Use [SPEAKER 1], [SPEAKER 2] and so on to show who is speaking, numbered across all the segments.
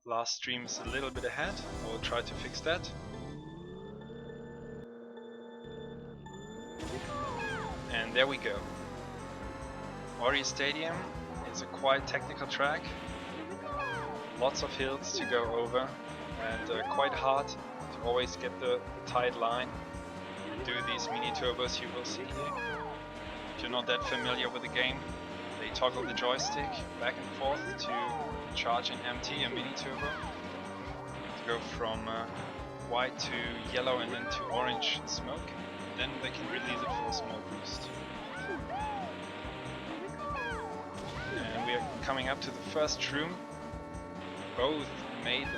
[SPEAKER 1] Last stream is a little bit ahead. I will try to fix that. And there we go. Ori Stadium is a quite technical track. Lots of hills to go over and quite hard to always get the tight line and do these mini turbos you will see here. If you're not that familiar with the game, they toggle the joystick back and forth to charge an MT, a mini turbo, to go from white to yellow and then to orange smoke. Then they can release it for a small boost. And we are coming up to the first room. Both made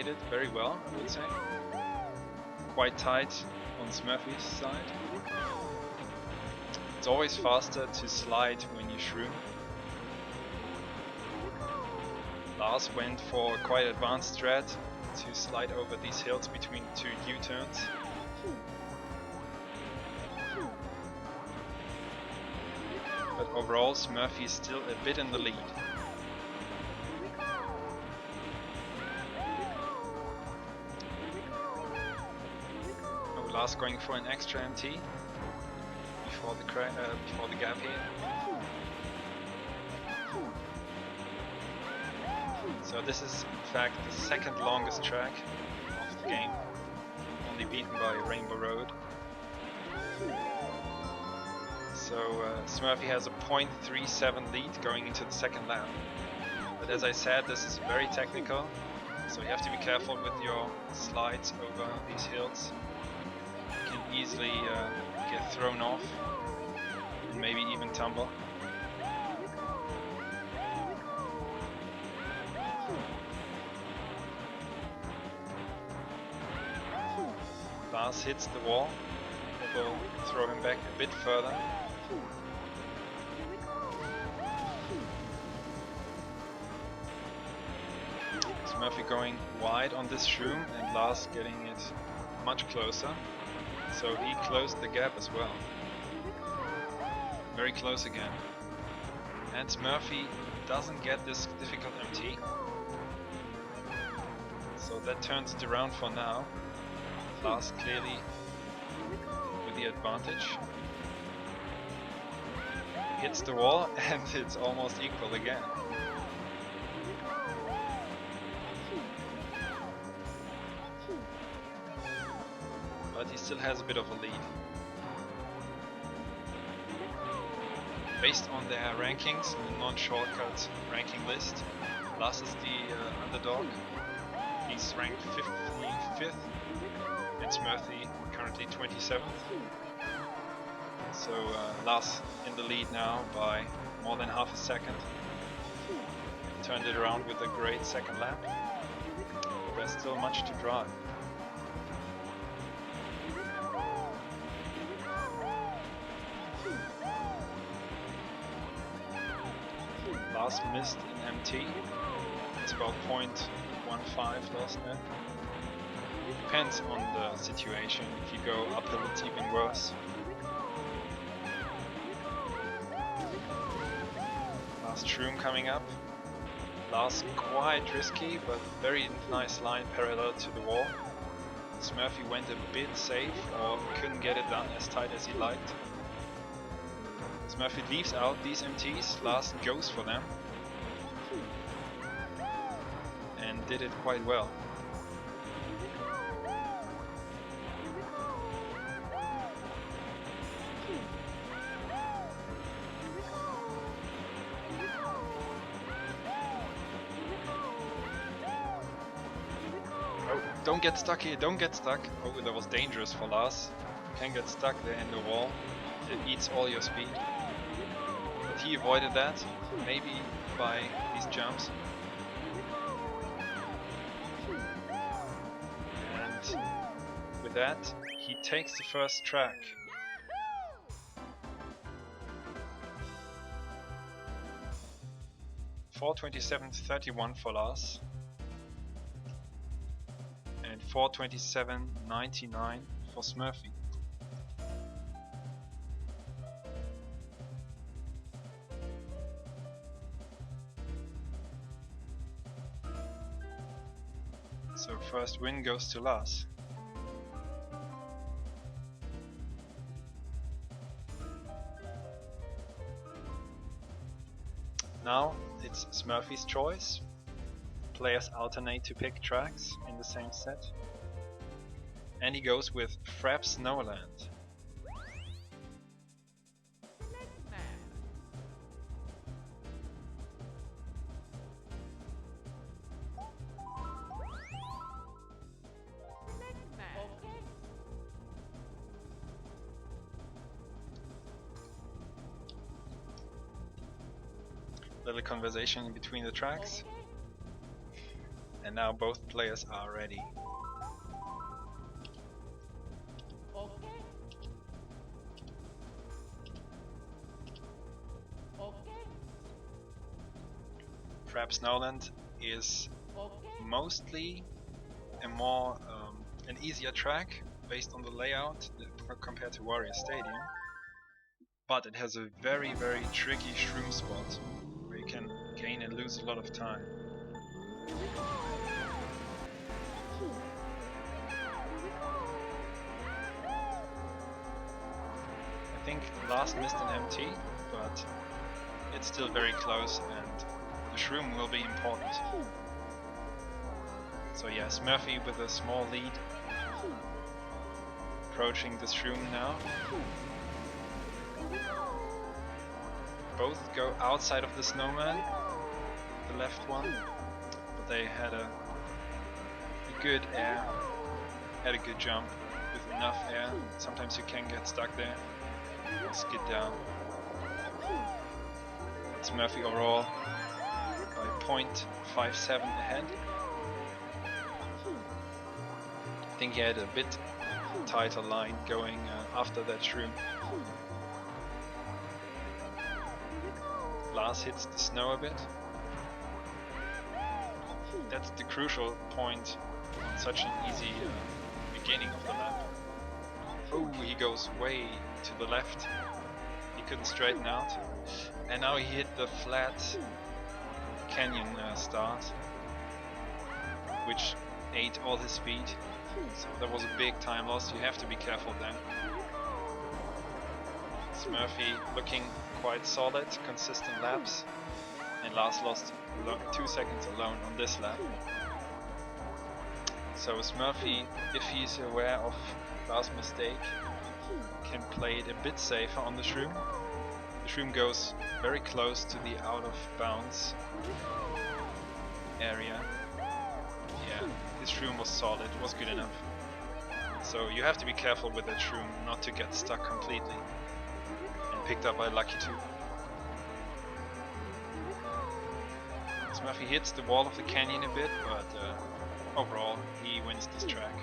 [SPEAKER 1] it very well, I would say. Quite tight on Smurfy's side. It's always faster to slide when you shroom. Lars went for a quite advanced strat to slide over these hills between two U-turns. But overall, Smurfy is still a bit in the lead. Oh, Lars going for an extra MT before the gap here. So this is in fact the second longest track of the game, only beaten by Rainbow Road. So Smurfy has a 0.37 lead going into the second lap. But as I said, this is very technical, so you have to be careful with your slides over these hills. You can easily get thrown off and maybe even tumble. Lars hits the wall, it will throw him back a bit further. Smurfy going wide on this shroom and Lars getting it much closer, so he closed the gap as well. Very close again. And Smurfy doesn't get this difficult MT, so that turns it around for now. Lars clearly with the advantage. Hits the wall and it's almost equal again. But he still has a bit of a lead. Based on their rankings, the non-shortcut ranking list, Lars is the underdog. He's ranked 55th. And Smurfy currently 27th. So Lars in the lead now by more than half a second. Turned it around with a great second lap. There's still much to drive. Lars missed an MT. It's about 0.15 LarsN. Depends on the situation. If you go uphill, it's even worse. Last shroom coming up. Lars quite risky, but very nice line parallel to the wall. Smurfy went a bit safe, or couldn't get it done as tight as he liked. Smurfy leaves out these MTs, Lars goes for them. And did it quite well. Don't get stuck here, don't get stuck. Oh, that was dangerous for Lars. You can get stuck there in the wall. It eats all your speed. But he avoided that, maybe by these jumps. And with that, he takes the first track. .427.31 for Lars. And 427.99 for Smurfy. So first win goes to Lars. Now it's Smurfy's choice. Players alternate to pick tracks in the same set. And he goes with Fraps Snowland. Little conversation in between the tracks. And now both players are ready. Fraps Snowland is mostly an easier track based on the layout compared to Warrior Stadium, but it has a very tricky shroom spot where you can gain and lose a lot of time. I think Lars missed an MT, but it's still very close and the shroom will be important. So yeah, Smurfy with a small lead, approaching the shroom now. Both go outside of the snowman, the left one, but they had a good air, had a good jump with enough air. Sometimes you can get stuck there, skid down. Smurfy overall by 0.57 ahead. I think he had a bit tighter line going after that shroom. Lars hits the snow a bit. That's the crucial point on such an easy beginning of the lap. Oh, he goes way to the left. He couldn't straighten out. And now he hit the flat canyon start, which ate all his speed. So that was a big time loss. You have to be careful then. Smurfy looking quite solid, consistent laps, and Lars lost 2 seconds alone on this lap. So Smurfy, if he's aware of Lars' mistake, can play it a bit safer on the shroom. The shroom goes very close to the out of bounds area. Yeah, his shroom was solid, was good enough. So you have to be careful with that shroom not to get stuck completely. And picked up by Lucky 2. Smurfy hits the wall of the canyon a bit, but overall he wins this track.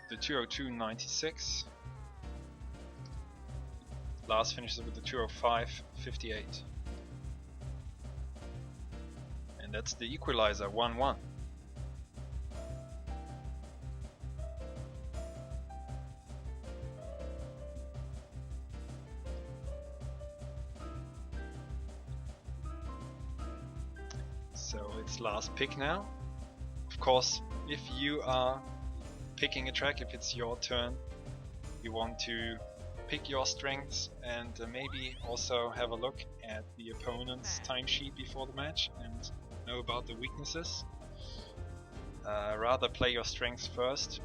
[SPEAKER 1] The 202.96. Lars finishes with the 205.58. And that's the equalizer, 1-1. So it's Lars' pick now. Of course, if you are picking a track, if it's your turn, you want to pick your strengths and maybe also have a look at the opponent's timesheet before the match and know about the weaknesses. Rather play your strengths first.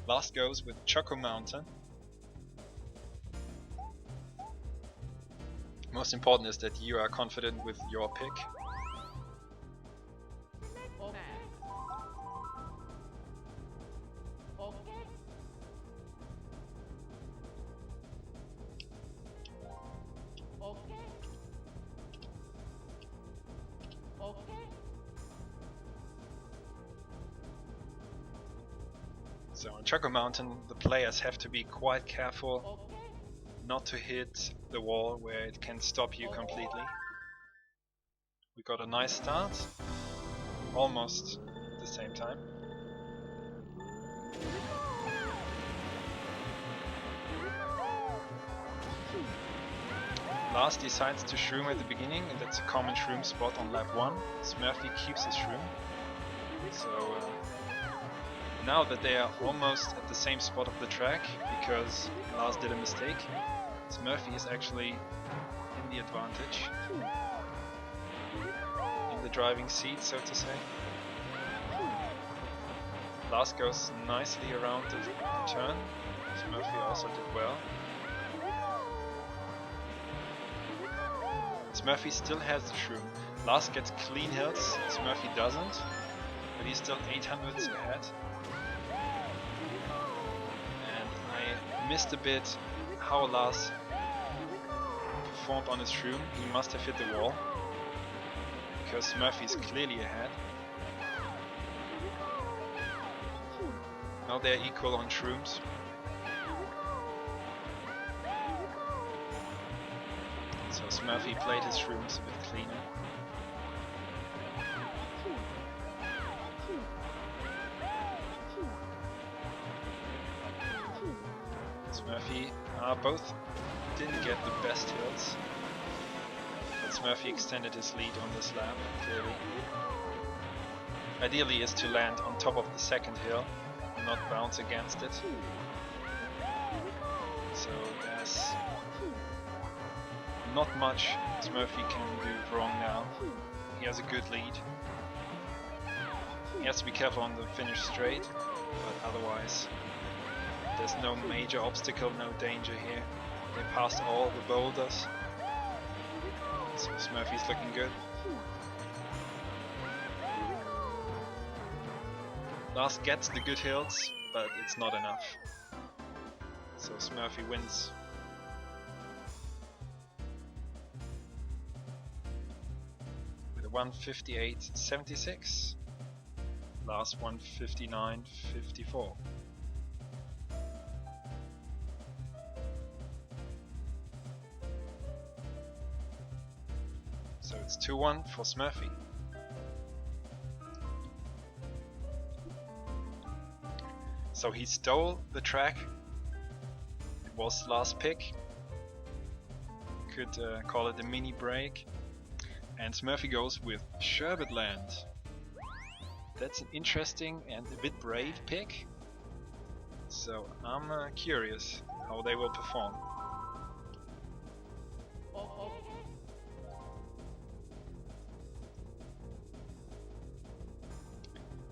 [SPEAKER 1] Last goes with Choco Mountain. Most important is that you are confident with your pick. So on Choco Mountain, the players have to be quite careful not to hit the wall where it can stop you completely. We got a nice start, almost at the same time. Lars decides to shroom at the beginning, and that's a common shroom spot on lap 1. Smurfy keeps his shroom. So now that they are almost at the same spot of the track, because Lars did a mistake, Smurfy is actually in the advantage. In the driving seat, so to say. Lars goes nicely around the turn. Smurfy also did well. Smurfy still has the shroom. Lars gets clean hills, Smurfy doesn't, but he's still 800s ahead. And I missed a bit how Lars performed on his shroom. He must have hit the wall, because Smurfy is clearly ahead. Now they're equal on shrooms. So Smurfy played his shrooms a bit cleaner. Smurfy both didn't get the best hills, but Smurfy extended his lead on this lap, clearly. Ideally is to land on top of the second hill, not bounce against it. So there's not much Smurfy can do wrong now. He has a good lead. He has to be careful on the finish straight, but otherwise there's no major obstacle, no danger here. They passed all the boulders, so Smurfy's looking good. Lars gets the good hills, but it's not enough. So Smurfy wins. With a 158.76. Lars 159.54. So it's 2-1 for Smurfy. So he stole the track. It was Lars' pick. Could call it a mini break. And Smurfy goes with Sherbetland. That's an interesting and a bit brave pick. So I'm curious how they will perform.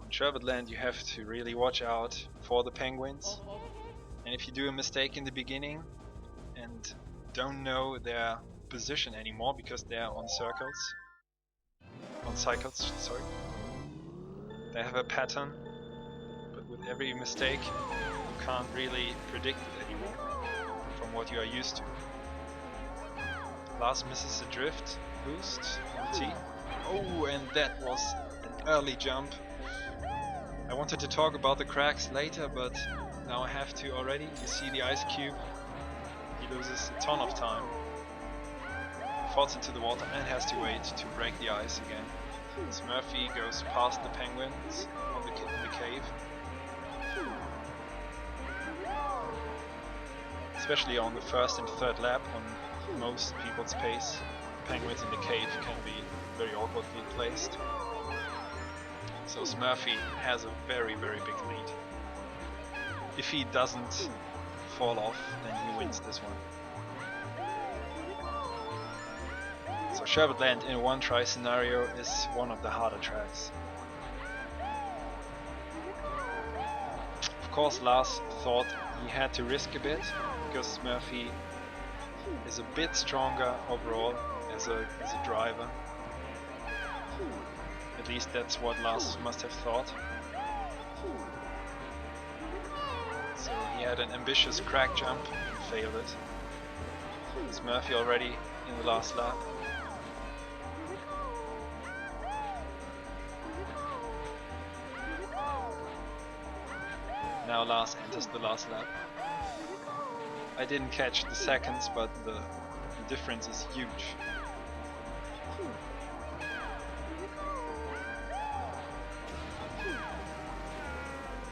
[SPEAKER 1] On Sherbetland you have to really watch out for the penguins. And if you do a mistake in the beginning and don't know their position anymore because they are on cycles, sorry. They have a pattern, but with every mistake you can't really predict it anymore from what you are used to. Lars misses a drift boost on T. Oh, and that was an early jump. I wanted to talk about the cracks later, but now I have to already. You see the ice cube, he loses a ton of time. Falls into the water and has to wait to break the ice again. Smurfy goes past the penguins in the cave. Especially on the first and third lap on most people's pace, penguins in the cave can be very awkwardly placed. So Smurfy has a very, very big lead. If he doesn't fall off, then he wins this one. So Sherbetland in a one-try scenario is one of the harder tracks. Of course Lars thought he had to risk a bit, because Smurfy is a bit stronger overall as a driver. At least that's what Lars must have thought. So he had an ambitious crack jump and failed it. Smurfy already in the last lap. Now Lars enters the last lap. I didn't catch the seconds, but the difference is huge.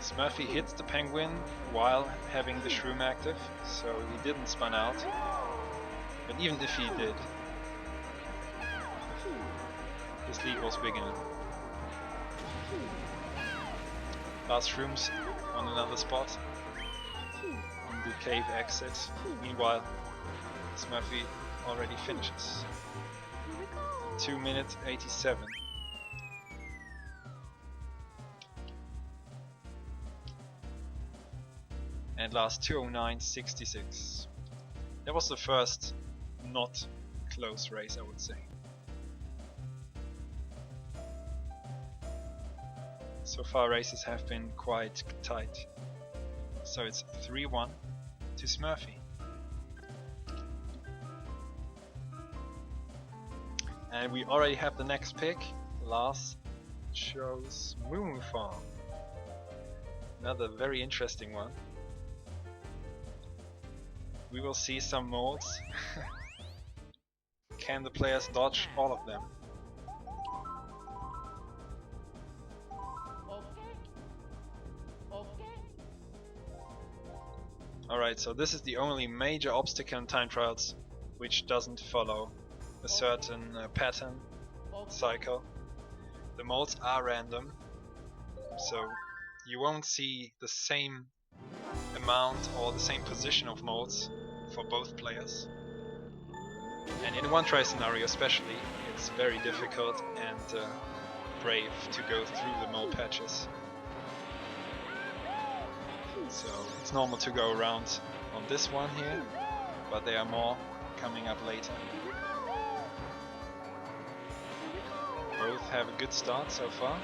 [SPEAKER 1] Smurfy hits the penguin while having the shroom active, so he didn't spun out. But even if he did, his lead was big enough. Lars Frooms on another spot on the cave exit. Meanwhile, Smurfy already finishes. 2 minutes 87. And last 2:09.66. That was the first not close race, I would say. So far races have been quite tight. So it's 3-1 to Smurfy. And we already have the next pick. Lars chose Moon Farm. Another very interesting one. We will see some molds. Can the players dodge all of them? Alright, so this is the only major obstacle in time trials which doesn't follow a certain pattern cycle. The molds are random, so you won't see the same amount or the same position of molds for both players. And in one try scenario especially, it's very difficult and brave to go through the mold patches. So it's normal to go around on this one here, but there are more coming up later. Both have a good start so far.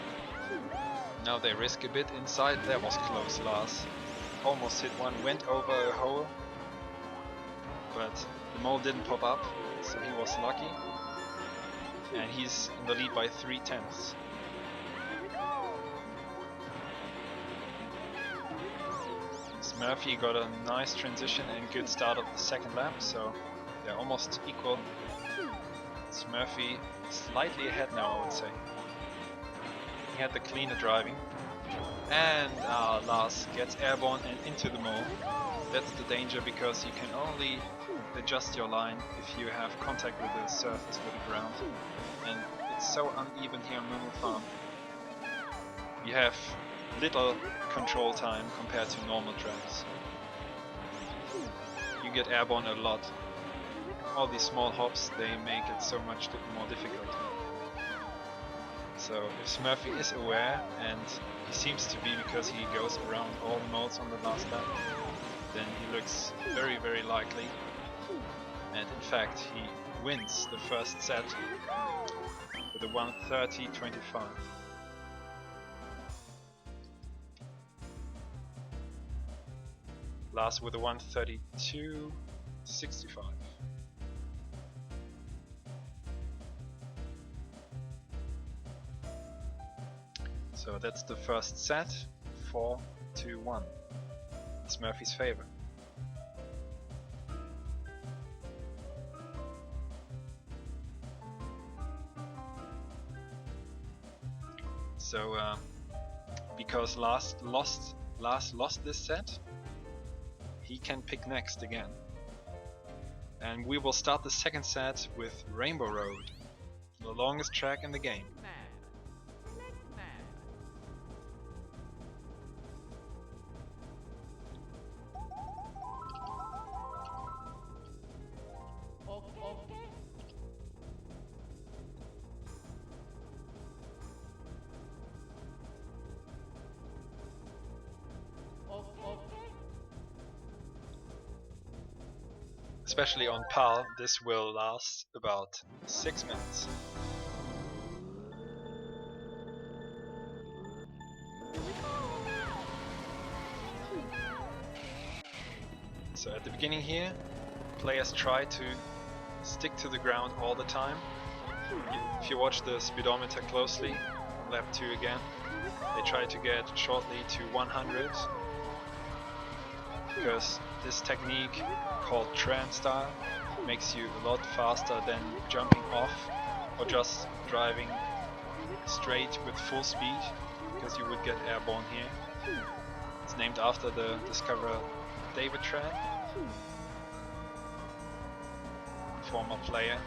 [SPEAKER 1] Now they risk a bit inside. That was close. Lars almost hit one, went over a hole, but the mole didn't pop up, so he was lucky. And he's in the lead by 3/10. Smurfy got a nice transition and good start of the second lap, so they're almost equal. Smurfy slightly ahead now, I would say. He had the cleaner driving. And Lars gets airborne and into the mole. That's the danger, because you can only adjust your line if you have contact with the surface, with the ground. And it's so uneven here on Moon Farm. You have little control time compared to normal tracks. You get airborne a lot. All these small hops, they make it so much more difficult. So if Smurfy is aware, and he seems to be because he goes around all the modes on the last lap, then he looks very, very likely. And in fact, he wins the first set with a 1:30.25. Lars with a 1:32.65. So that's the first set, 4-1. It's Smurfy's favor. So because Lars lost this set, he can pick next again. And we will start the second set with Rainbow Road, the longest track in the game. Especially on PAL, this will last about 6 minutes. So at the beginning here, players try to stick to the ground all the time. If you watch the speedometer closely, on lap 2 again, they try to get shortly to 100. Because this technique called Tran style makes you a lot faster than jumping off or just driving straight with full speed, because you would get airborne here. It's named after the discoverer David Tran. former player.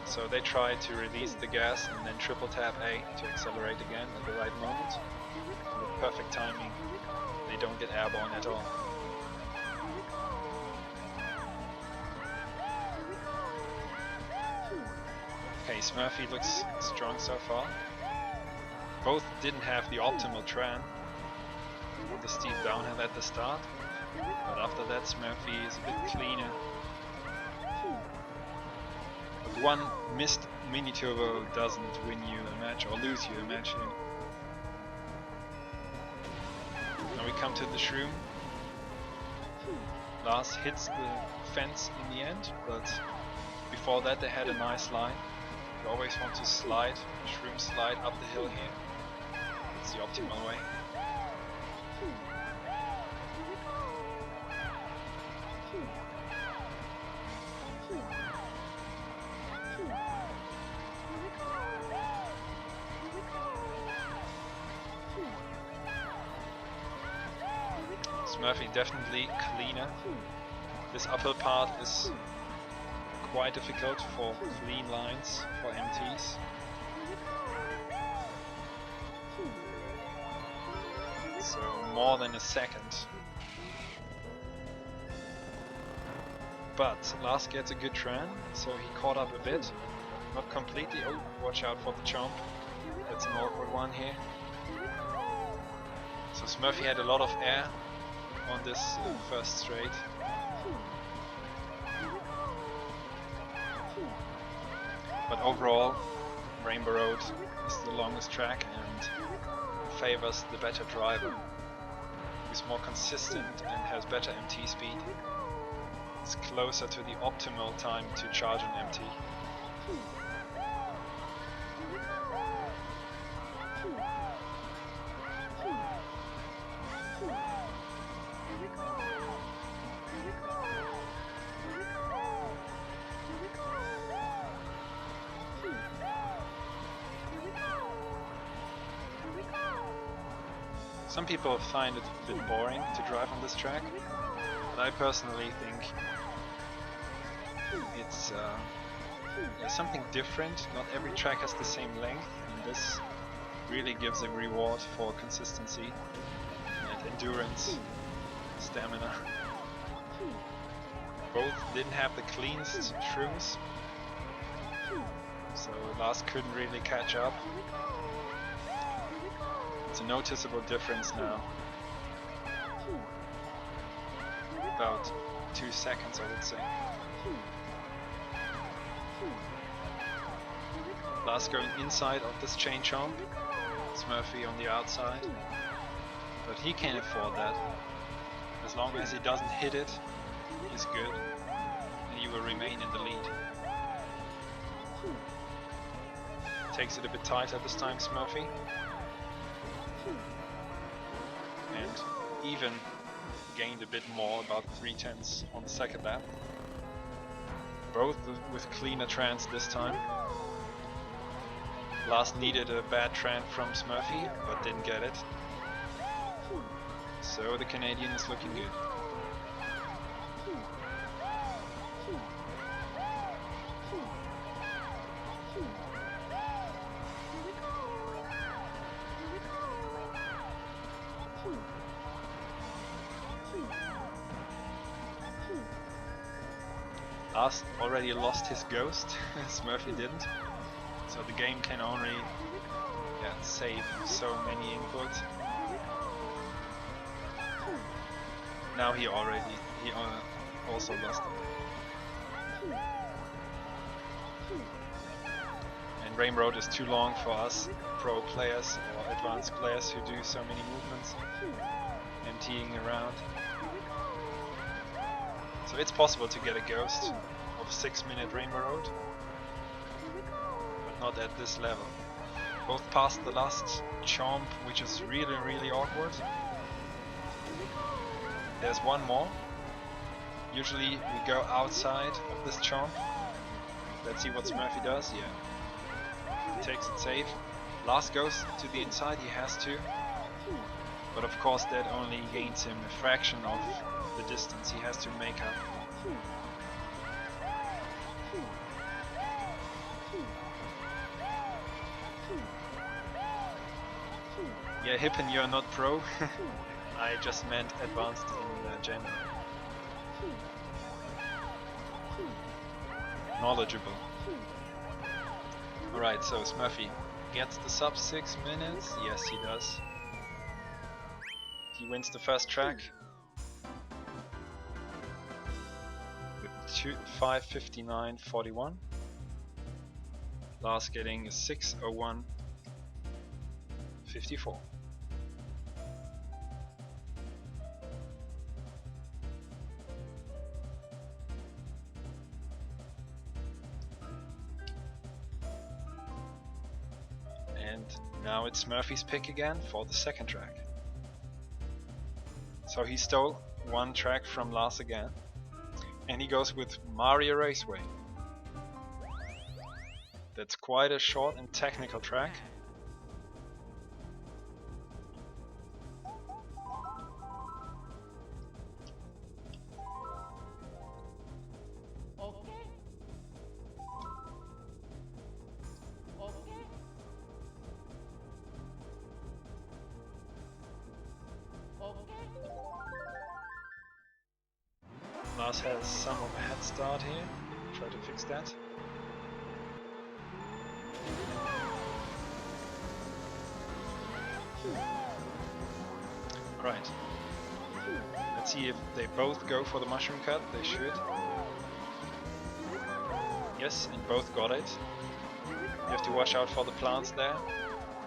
[SPEAKER 1] So they try to release the gas and then triple tap A to accelerate again at the right moment. With perfect timing, they don't get airborne at all. Okay, Smurfy looks strong so far. Both didn't have the optimal tran on the steep downhill at the start, but after that Smurfy is a bit cleaner. But one missed mini turbo doesn't win you a match or lose you a match here. Now we come to the shroom. Lars hits the fence in the end, but before that they had a nice line. You always want to slide, shroom slide up the hill here. It's the optimal way. Smurfy definitely cleaner. This uphill part is quite difficult for clean lines for MTs. So more than a second. But Lars gets a good tran, so he caught up a bit. Not completely. Oh, watch out for the jump. That's an awkward one here. So Smurfy had a lot of air on this first straight. But overall, Rainbow Road is the longest track and favors the better driver, who's more consistent and has better MT speed. It's closer to the optimal time to charge an MT. Some people find it a bit boring to drive on this track, but I personally think it's something different. Not every track has the same length, and this really gives a reward for consistency and endurance, stamina. Both didn't have the cleanest shrooms, so Lars couldn't really catch up. It's a noticeable difference now. About 2 seconds, I would say. Lars going inside of this chain chomp, Smurfy on the outside, but he can't afford that. As long as he doesn't hit it, he's good, and he will remain in the lead. Takes it a bit tighter this time, Smurfy. And even gained a bit more, about 3/10 on the second lap. Both with cleaner trans this time. Lars needed a bad tran from Smurfy, but didn't get it. So the Canadian is looking good. Lars already lost his ghost, Smurfy didn't, so the game can only save so many inputs. Now he also lost it. And Rainbow Road is too long for us pro players or advanced players who do so many movements, emptying around. So it's possible to get a ghost of 6-minute Rainbow Road, but not at this level. Both passed the last chomp, which is really awkward. There's one more. Usually we go outside of this chomp. Let's see what Smurfy does. Yeah, he takes it safe. Lars goes to the inside, he has to. But of course that only gains him a fraction of the distance he has to make up. Yeah, Hippen, you're not pro. I just meant advanced in general. Knowledgeable. Alright, so Smurfy gets the sub 6 minutes. Yes, he does. He wins the first track with 5:59.41. Lars getting a 6:01.54. And now it's Smurfy's pick again for the second track. So he stole one track from Lars again, and he goes with Mario Raceway. That's quite a short and technical track. Lars has some of a head start here. Try to fix that. Right. Let's see if they both go for the mushroom cut. They should. Yes, and both got it. You have to watch out for the plants there.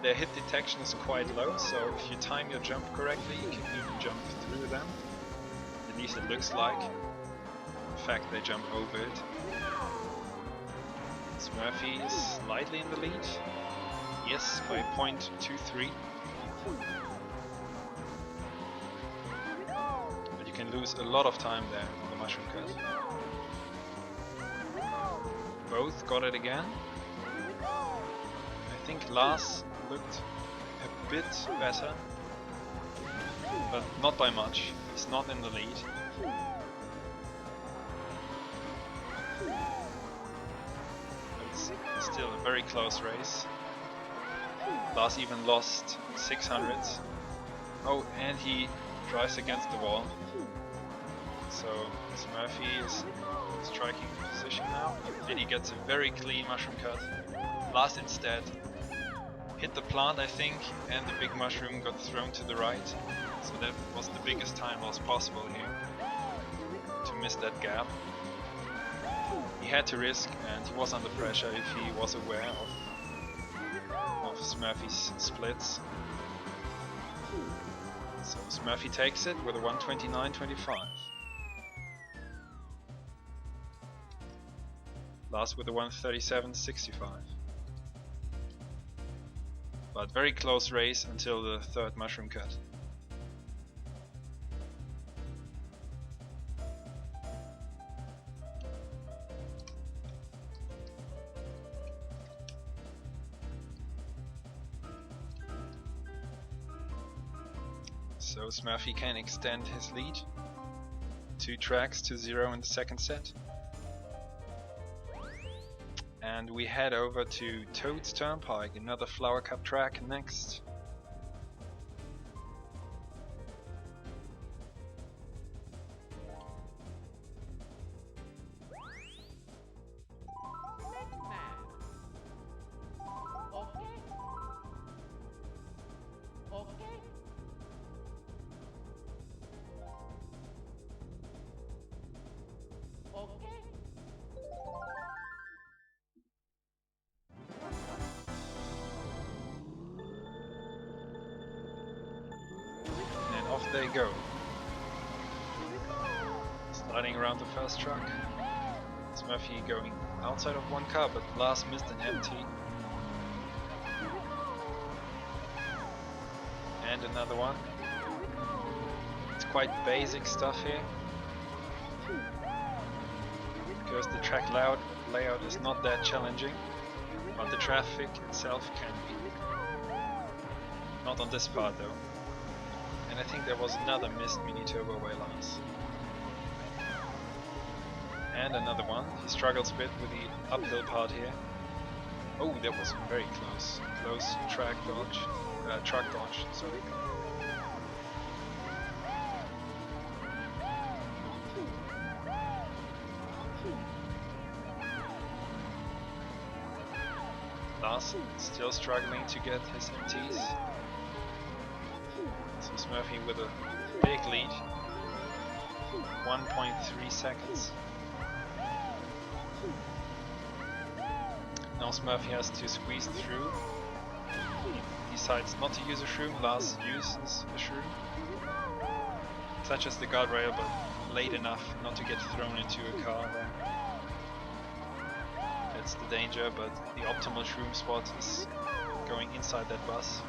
[SPEAKER 1] Their hit detection is quite low, so if you time your jump correctly, you can even jump through them. At least it looks like. In fact, they jump over it. Smurfy is slightly in the lead. Yes, by 0.23. But you can lose a lot of time there on the mushroom cut. Both got it again. I think Lars looked a bit better, but not by much. He's not in the lead. It's still a very close race. Lars even lost 600s. Oh, and he drives against the wall. So Smurfy is striking position now, and he gets a very clean mushroom cut. Lars instead hit the plant, I think, and the big mushroom got thrown to the right. So that was the biggest time loss possible here, to miss that gap. He had to risk, and he was under pressure if he was aware of Smurfy's splits. So Smurfy takes it with a 1:29.25. Lars with a 1:37.65. But very close race until the third mushroom cut. So Smurfy can extend his lead. 2 tracks to 0 in the second set. And we head over to Toad's Turnpike, another Flower Cup track next. Off they go. Sliding around the first truck. Smurfy going outside of one car, but Lars missed an empty. And another one. It's quite basic stuff here, because the track layout is not that challenging, but the traffic itself can be. Not on this part though. And I think there was another missed mini turbo by Lars. And another one. He struggles a bit with the uphill part here. Oh, that was very close. Close track dodge. truck dodge, sorry. Lars still struggling to get his MTs. So Smurfy with a big lead. 1.3 seconds. Now Smurfy has to squeeze through. He decides not to use a shroom. Lars uses a shroom. Touches the guardrail, but late enough not to get thrown into a car there. That's the danger, but the optimal shroom spot is going inside that bus.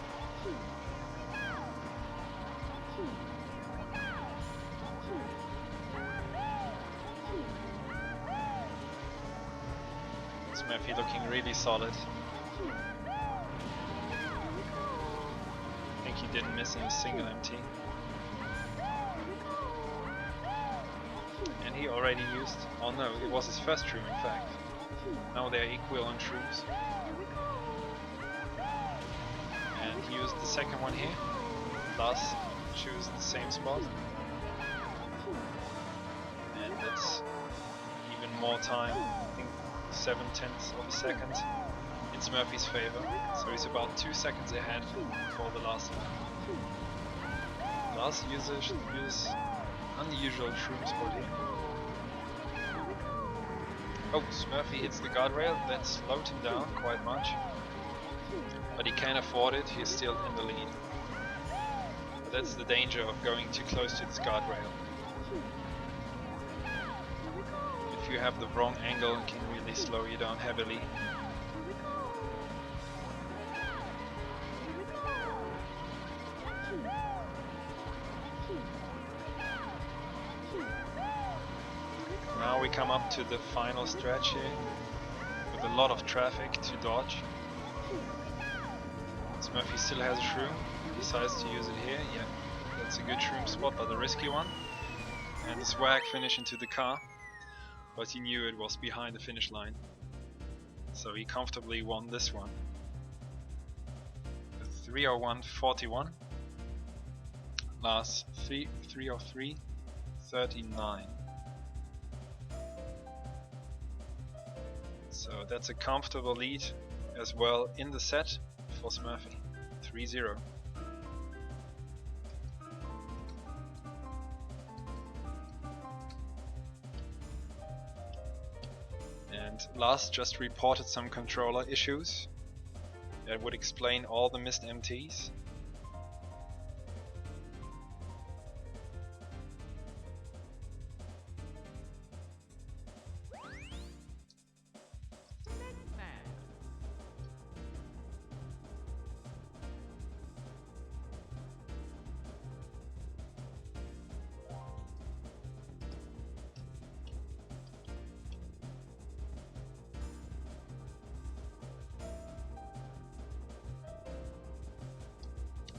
[SPEAKER 1] Smurfy looking really solid. I think he didn't miss a single MT. And he already used, oh no, it was his first shroom in fact. Now they're equal on shrooms. And he used the second one here. Lars choose the same spot. And that's even more time. I think 7/10 of a second in Smurfy's favor. So he's about 2 seconds ahead for the last one. Lars uses unusual shroom spot here. Oh, Smurfy hits the guardrail, that slowed him down quite much. But he can't afford it, he's still in the lead. But that's the danger of going too close to this guardrail. If you have the wrong angle, it can really slow you down heavily. Now we come up to the final stretch here, with a lot of traffic to dodge. Smurfy still has a shroom, decides to use it here. Yeah, that's a good shroom spot, but a risky one. And the swag finish into the car, but he knew it was behind the finish line. So he comfortably won this one. 3:01.41. Last 3:03.39. So that's a comfortable lead as well in the set for Smurfy. 3-0. And Lars just reported some controller issues that would explain all the missed MTs.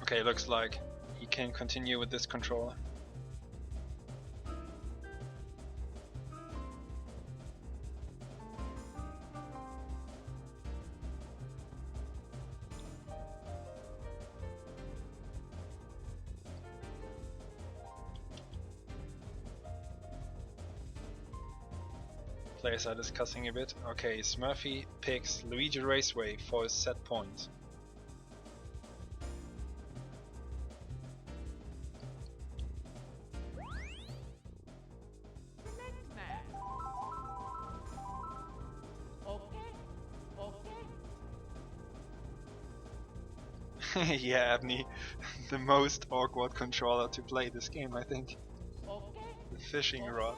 [SPEAKER 1] Okay, looks like he can continue with this controller. Players are discussing a bit. Okay, Smurfy picks Luigi Raceway for his set point. Yeah, Abney, the most awkward controller to play this game, I think. The fishing rod.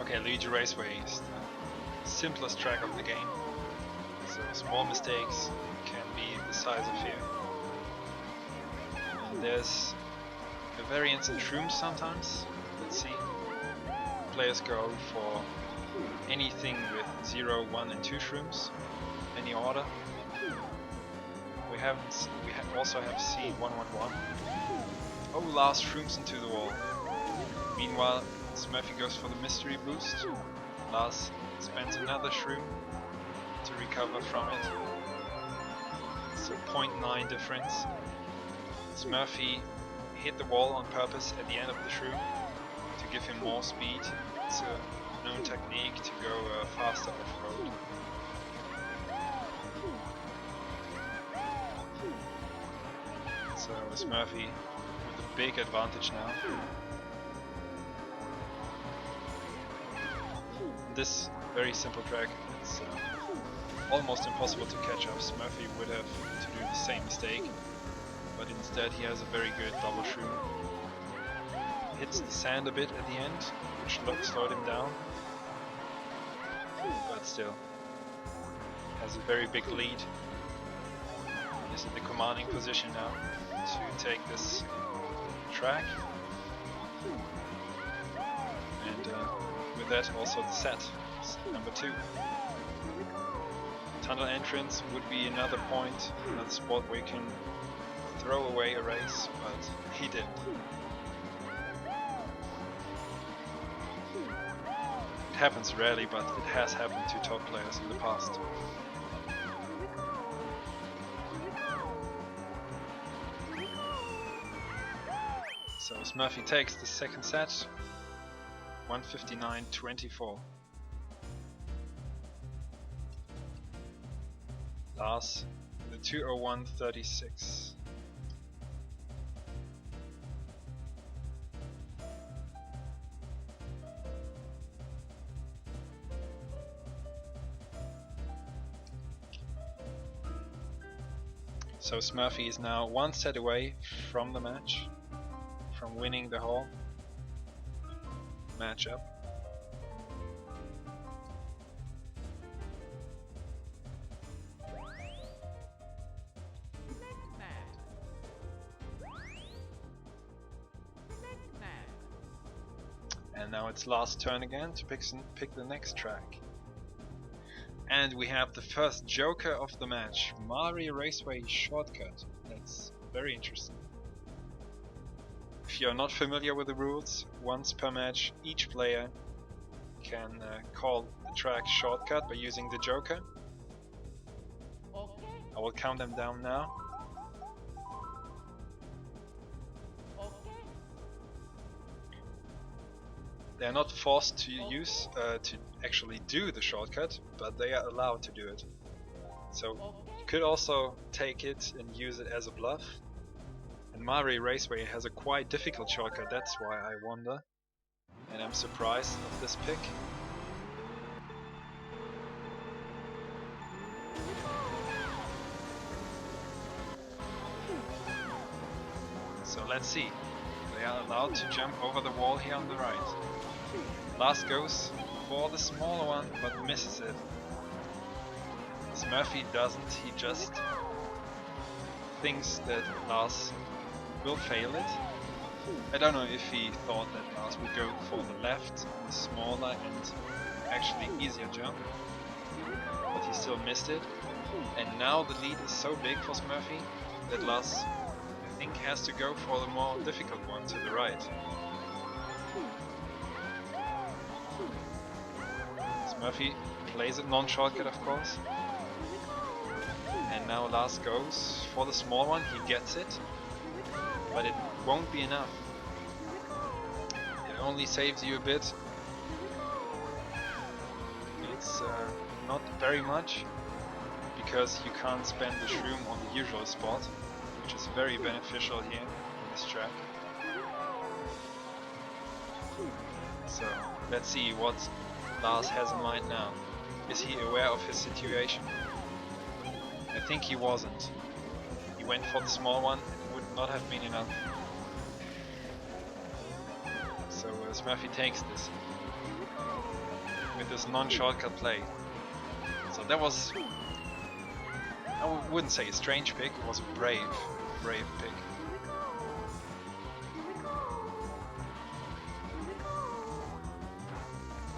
[SPEAKER 1] Okay, Luigi Raceway is the simplest track of the game, so small mistakes can be the size of fear. There's a variance in shrooms sometimes. Let's see. Players go for anything with 0, 1 and 2 shrooms, any order. We also have seen 111. Oh, Lars shrooms into the wall. Meanwhile, Smurfy goes for the mystery boost. Lars spends another shroom to recover from it. So 0.9 difference. Smurfy hit the wall on purpose at the end of the shroom to give him more speed. It's a known technique to go faster off-road. So Smurfy with a big advantage now. This very simple track, it's almost impossible to catch up. Smurfy would have to do the same mistake, but instead he has a very good double shroom. Hits the sand a bit at the end, which slowed him down, but still has a very big lead. He's in the commanding position now to take this track, and with that also the set, number 2. Tunnel entrance would be another point, another spot where you can throw away a race, but he didn't. It happens rarely, but it has happened to top players in the past. So Smurfy takes the second set, 159.24. Lars, the 201.36. So Smurfy is now one set away from the match, from winning the whole matchup. And now it's Lars' turn again to pick the next track. And we have the first joker of the match, Mario Raceway Shortcut. That's very interesting. If you're not familiar with the rules, once per match each player can call the track shortcut by using the joker. I will count them down now. They are not forced to use to actually do the shortcut, but they are allowed to do it. So you could also take it and use it as a bluff. And Mario Raceway has a quite difficult shortcut, that's why I wonder. And I'm surprised of this pick. So let's see. They are allowed to jump over the wall here on the right. Lars goes for the smaller one, but misses it. Smurfy doesn't, he just thinks that Lars will fail it. I don't know if he thought that Lars would go for the left, the smaller and actually easier jump, but he still missed it. And now the lead is so big for Smurfy that Lars, I think, has to go for the more difficult one to the right. Smurfy plays it non-shortcut, of course. And now Lars goes for the small one, he gets it, but it won't be enough. It only saves you a bit. It's not very much, because you can't spend the shroom on the usual spot, which is very beneficial here in this track. So let's see what Lars has in mind now. Is he aware of his situation? I think he wasn't. He went for the small one, it would not have been enough. So Smurfy takes this with this non-shortcut play. So that was, I wouldn't say a strange pick, it was a brave pick.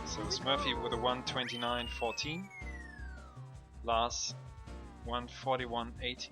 [SPEAKER 1] So Smurfy with a 129.14, Lars 141.80.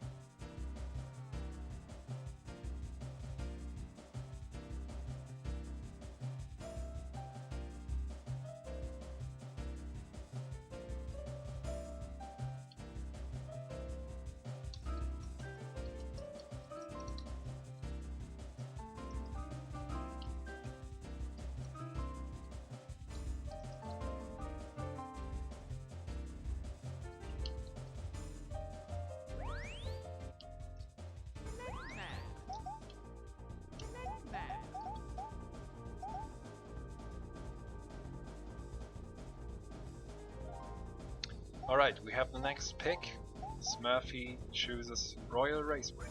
[SPEAKER 1] Alright, we have the next pick. Smurfy chooses Royal Raceway.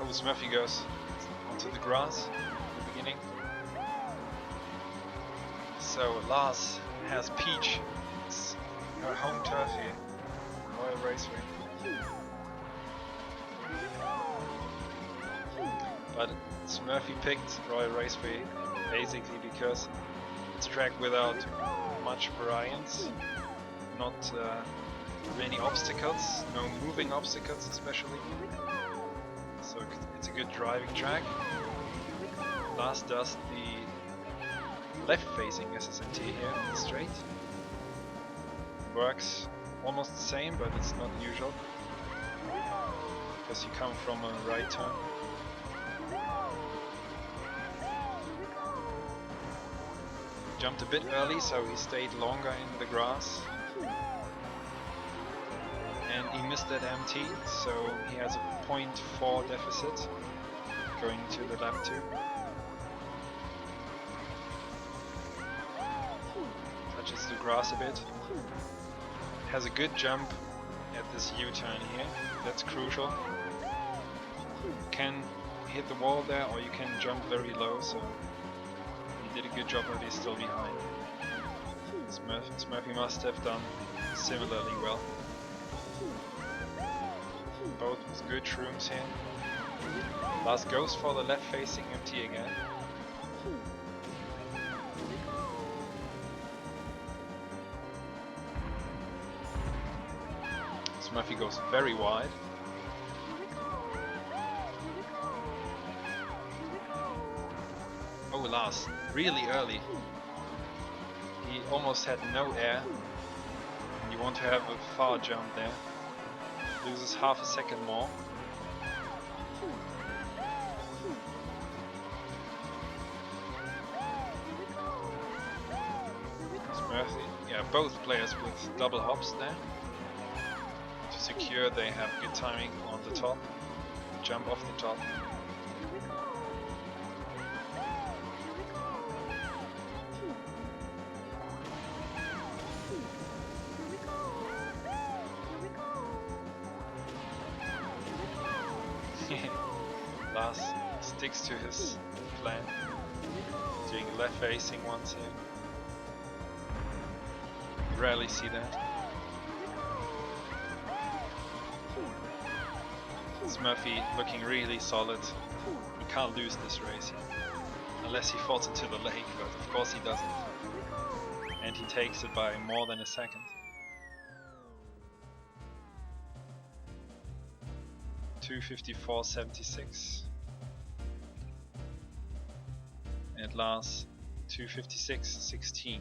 [SPEAKER 1] Oh, Smurfy goes onto the grass at the beginning. So Lars has Peach. It's her home turf here. Royal Raceway. But Smurfy picked Royal Raceway basically because it's a track without much variance, not many obstacles, no moving obstacles especially. So it's a good driving track. Lars does the left-facing SSMT here on the straight. Works almost the same, but it's not usual because you come from a right turn. Jumped a bit early, so he stayed longer in the grass. And he missed that MT, so he has a 0.4 deficit going to the lap 2. Touches the grass a bit. Has a good jump at this U-turn here, that's crucial. You can hit the wall there or you can jump very low, so he did a good job, but he's still behind. Smurfy must have done similarly well. Both with good shrooms here. Lars goes for the left facing MT again. Smurfy goes very wide. Oh, Lars, really early. He almost had no air. You want to have a far jump there. Loses half a second more. Smurfy, yeah, both players with double hops there. To secure they have good timing on the top. Jump off the top. Lars sticks to his plan, doing left facing ones here. You rarely see that. Smurfy looking really solid. He can't lose this race here. Unless he falls into the lake, but of course he doesn't. And he takes it by more than a second. .254.76 and Lars 256.16.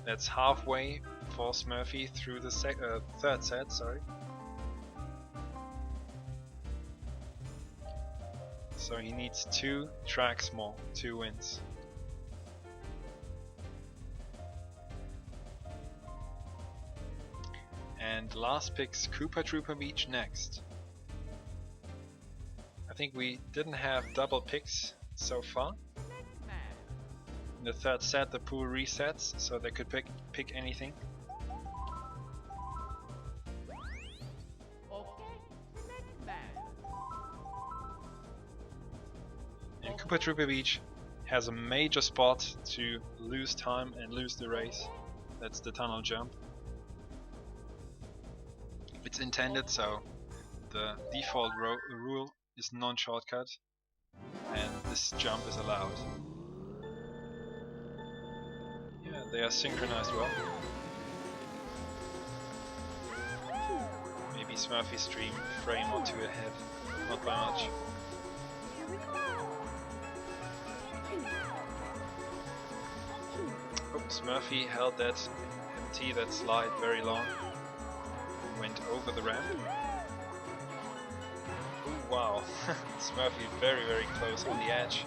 [SPEAKER 1] That's halfway for Smurfy through the third set, sorry. So he needs 2 tracks more, 2 wins. And Lars picks Koopa Troopa Beach next. I think we didn't have double picks so far. In the third set the pool resets, so they could pick anything. And Koopa Troopa Beach has a major spot to lose time and lose the race. That's the tunnel jump. It's intended, so the default rule is non-shortcut, and this jump is allowed. Yeah, they are synchronized well. Smurfy stream a frame or two ahead, not by much. Oh, Smurfy held that MT, that slide, very long. Went over the ramp. Ooh, wow, Smurfy very close on the edge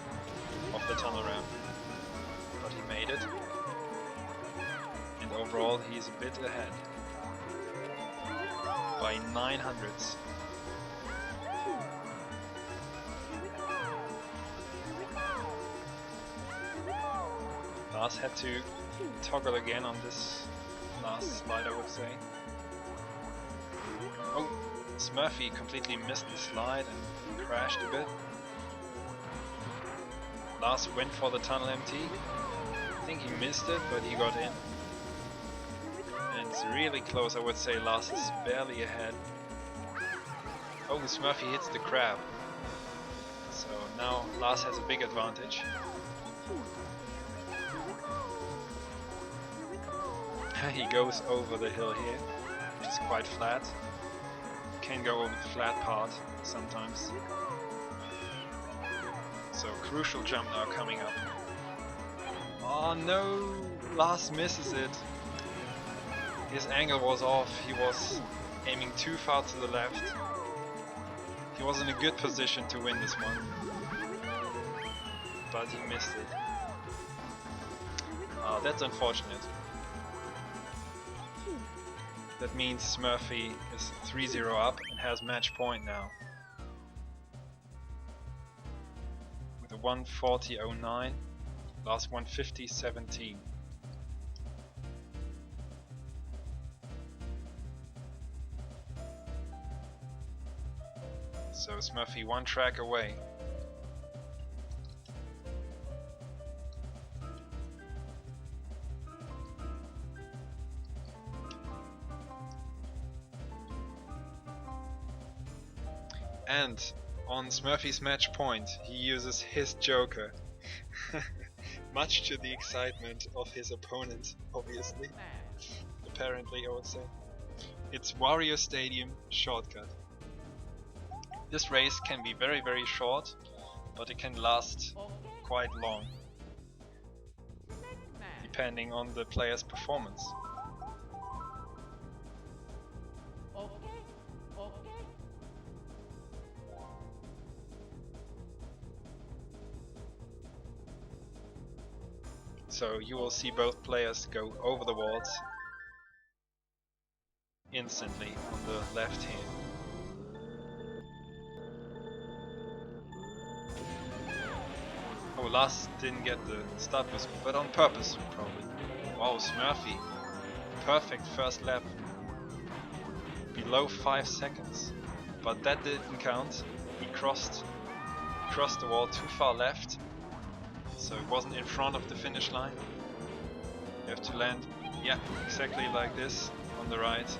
[SPEAKER 1] of the tunnel ramp. But he made it. And overall he's a bit ahead. By 900ths. Lars had to toggle again on this last slide, I would say. Oh, Smurfy completely missed the slide and crashed a bit. Lars went for the tunnel MT. I think he missed it, but he got in. And it's really close, I would say Lars is barely ahead. Oh, Smurfy hits the crab. So now Lars has a big advantage. He goes over the hill here, which is quite flat. Can go over the flat part sometimes. So crucial jump now coming up. Oh no! Lars misses it. His angle was off. He was aiming too far to the left. He was in a good position to win this one, but he missed it. Oh, that's unfortunate. That means Smurfy is 3-0 up and has match point now. With a 140.09, last 150.17. So Smurfy one track away. And on Smurfy's match point, he uses his Joker. Much to the excitement of his opponent, obviously. Apparently, I would say. It's Wario Stadium shortcut. This race can be very short, but it can last quite long, depending on the player's performance. So you will see both players go over the walls instantly on the left hand. Oh, Lars didn't get the start boost, but on purpose probably. Wow, Smurfy. Perfect first lap. Below 5 seconds. But that didn't count. He crossed the wall too far left. So it wasn't in front of the finish line. You have to land, yeah, exactly like this on the right.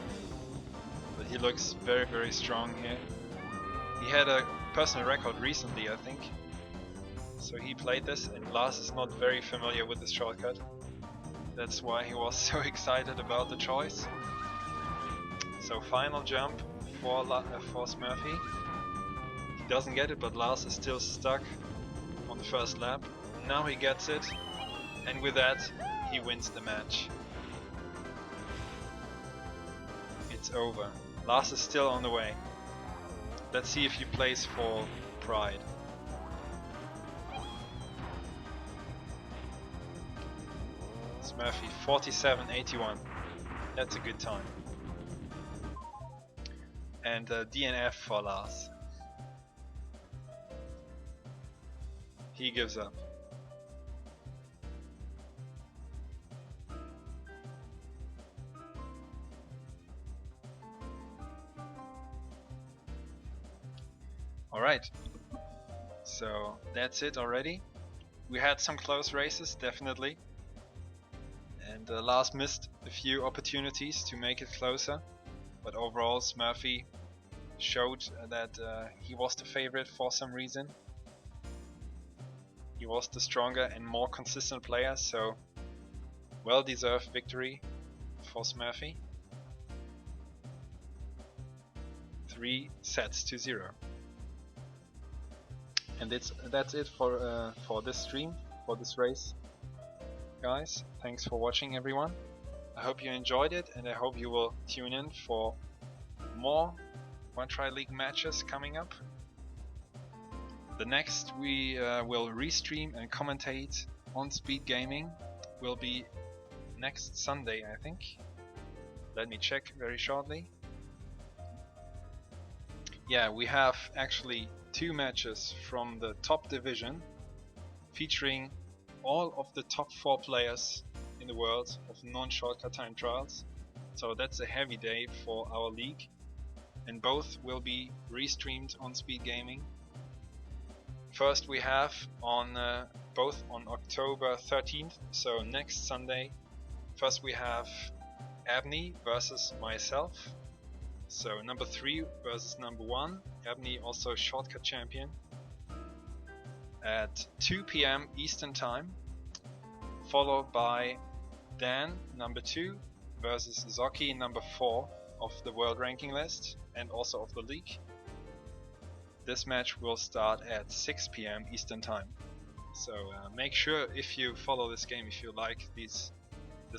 [SPEAKER 1] But he looks very strong here. He had a personal record recently, I think. So he played this, and Lars is not very familiar with this shortcut. That's why he was so excited about the choice. So final jump for Smurfy. He doesn't get it, but Lars is still stuck on the first lap. Now he gets it, and with that he wins the match. It's over. Lars is still on the way. Let's see if he plays for pride. Smurfy 47.81. That's a good time. And DNF for Lars. He gives up. Alright, so that's it already. We had some close races, definitely. And Lars missed a few opportunities to make it closer. But overall, Smurfy showed that he was the favorite for some reason. He was the stronger and more consistent player, so well-deserved victory for Smurfy. 3 sets to 0. And that's it for this stream, for this race, guys. Thanks for watching, everyone. I hope you enjoyed it, and I hope you will tune in for more One Try League matches coming up. The next we will restream and commentate on Speed Gaming will be next Sunday, I think. Let me check very shortly. Yeah, we have actually 2 matches from the top division featuring all of the top 4 players in the world of non-shortcut time trials. So that's a heavy day for our league, and both will be restreamed on Speed Gaming. First we have on both on October 13th, so next Sunday. First we have Abney versus myself. So number 3 versus number 1. Abney also shortcut champion. At 2 PM Eastern time. Followed by Dan, number 2, versus Zoki, number 4 of the world ranking list and also of the league. This match will start at 6 PM Eastern time. So make sure, if you follow this game, if you like this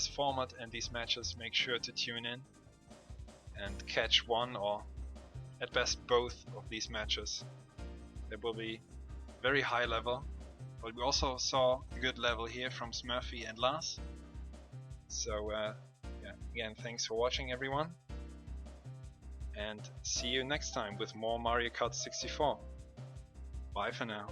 [SPEAKER 1] format and these matches, make sure to tune in and catch one or at best both of these matches. They will be very high level, but we also saw a good level here from Smurfy and Lars. So yeah, again, thanks for watching, everyone, and see you next time with more Mario Kart 64. Bye for now.